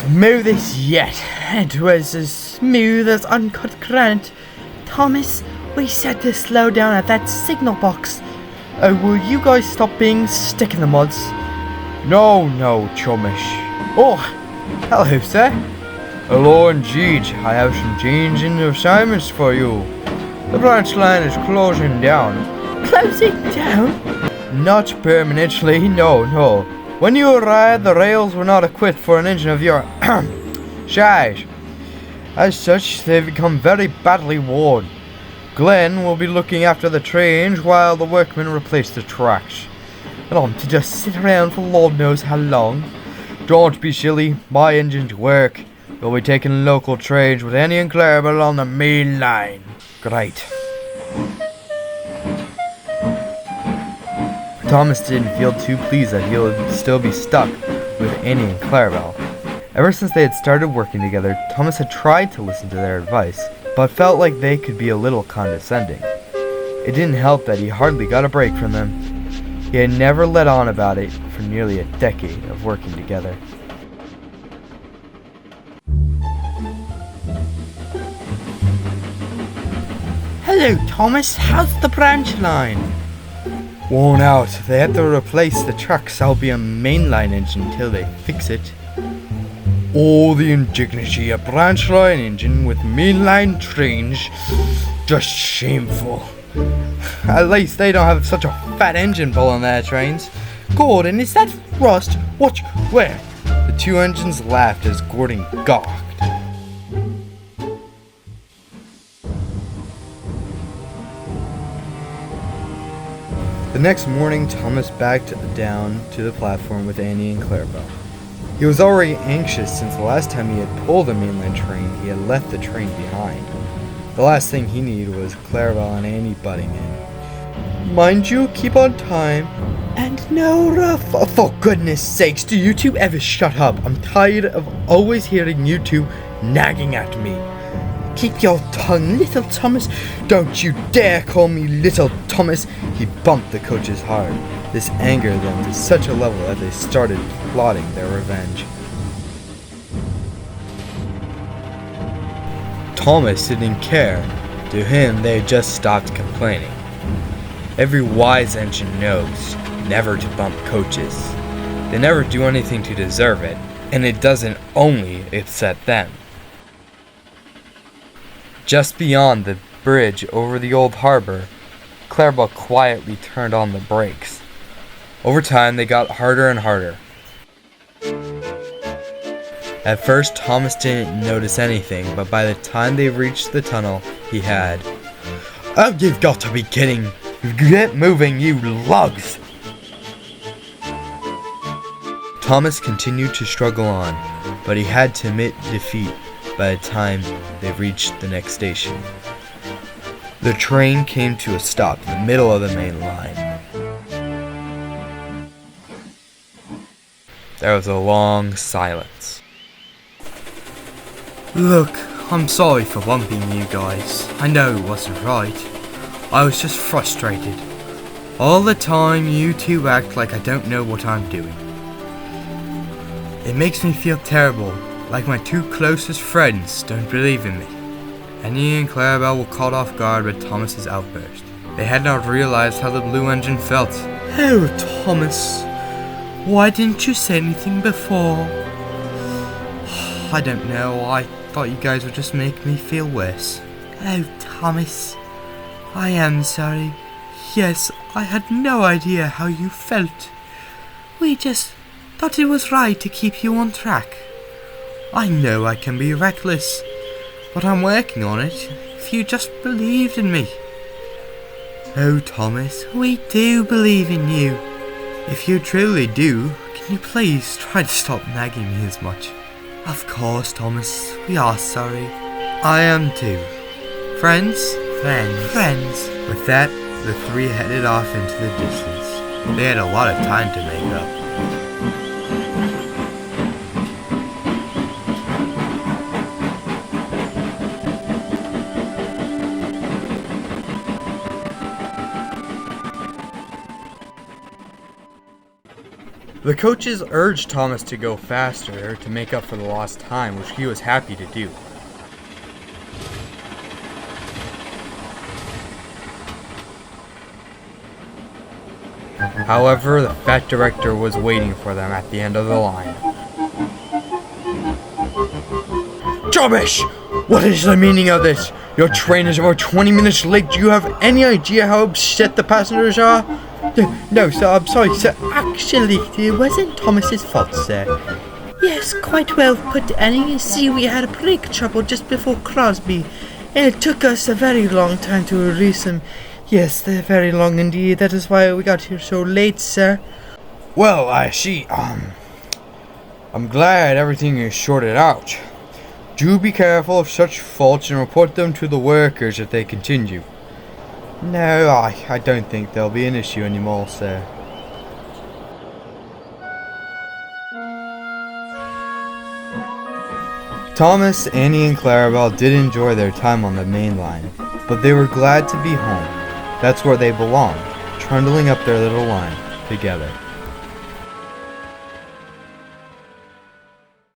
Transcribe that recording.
smoothest yet. It was as smooth as uncut granite. Thomas, we said to slow down at that signal box. Will you guys stop being stick in the muds? No, chummish. Oh, hello, sir. Hello indeed. I have some changing assignments for you. The branch line is closing down. Closing down? Not permanently, no. When you arrived, the rails were not equipped for an engine of your size. As such, they've become very badly worn. Glenn will be looking after the trains while the workmen replace the tracks. And I'm to just sit around for Lord knows how long. Don't be silly, my engines work. You'll be taking local trains with Annie and Clarabel on the Mainline. Great. Thomas didn't feel too pleased that he would still be stuck with Annie and Clarabel. Ever since they had started working together, Thomas had tried to listen to their advice, but felt like they could be a little condescending. It didn't help that he hardly got a break from them. He had never let on about it for nearly a decade of working together. Hello, Thomas. How's the branch line? Worn out. They had to replace the truck's Albion mainline engine till they fix it. Oh, the indignity, a branchline engine with mainline trains. Just shameful. At least they don't have such a fat engine pulling their trains. Gordon, is that rust? Watch, where? The two engines laughed as Gordon gawked. The next morning, Thomas backed down to the platform with Annie and Clarabel. He was already anxious since the last time he had pulled a mainline train, he had left the train behind. The last thing he needed was Clarabel and Annie butting in. Mind you, keep on time. And no rough. For goodness sakes, do you two ever shut up? I'm tired of always hearing you two nagging at me. Keep your tongue, little Thomas. Don't you dare call me little Thomas. He bumped the coaches hard. This angered them to such a level that they started plotting their revenge. Thomas didn't care. To him, they had just stopped complaining. Every wise engine knows never to bump coaches. They never do anything to deserve it, and it doesn't only upset them. Just beyond the bridge over the old harbor, Clarabel quietly turned on the brakes. Over time, they got harder and harder. At first, Thomas didn't notice anything, but by the time they reached the tunnel, he had. Oh, you've got to be kidding! Get moving, you lugs! Thomas continued to struggle on, but he had to admit defeat by the time they reached the next station. The train came to a stop in the middle of the main line. There was a long silence. Look, I'm sorry for bumping you guys. I know it wasn't right. I was just frustrated. All the time you two act like I don't know what I'm doing. It makes me feel terrible, like my two closest friends don't believe in me. Annie and Clarabel were caught off guard by Thomas's outburst. They had not realized how the blue engine felt. Oh, Thomas, why didn't you say anything before? I don't know, I thought you guys would just make me feel worse. Oh, Thomas, I am sorry. Yes, I had no idea how you felt. We just thought it was right to keep you on track. I know I can be reckless, but I'm working on it. If you just believed in me. Oh, Thomas, we do believe in you. If you truly do, can you please try to stop nagging me as much? Of course, Thomas, we are sorry. I am too. Friends? Friends. With that, the three headed off into the distance. They had a lot of time to make up. The coaches urged Thomas to go faster to make up for the lost time, which he was happy to do. However, the fat director was waiting for them at the end of the line. Thomas! What is the meaning of this? Your train is over 20 minutes late. Do you have any idea how upset the passengers are? No, sir, I'm sorry, sir. Actually, it wasn't Thomas's fault, sir. Yes, quite well put, Annie. You see, we had a brake trouble just before Crosby, and it took us a very long time to release him. Yes, very long indeed. That is why we got here so late, sir. Well, I see. I'm glad everything is sorted out. Do be careful of such faults and report them to the workers if they continue. No, I don't think there'll be an issue anymore, sir. Thomas, Annie, and Clarabel did enjoy their time on the Mainline, but they were glad to be home. That's where they belonged, trundling up their little line together.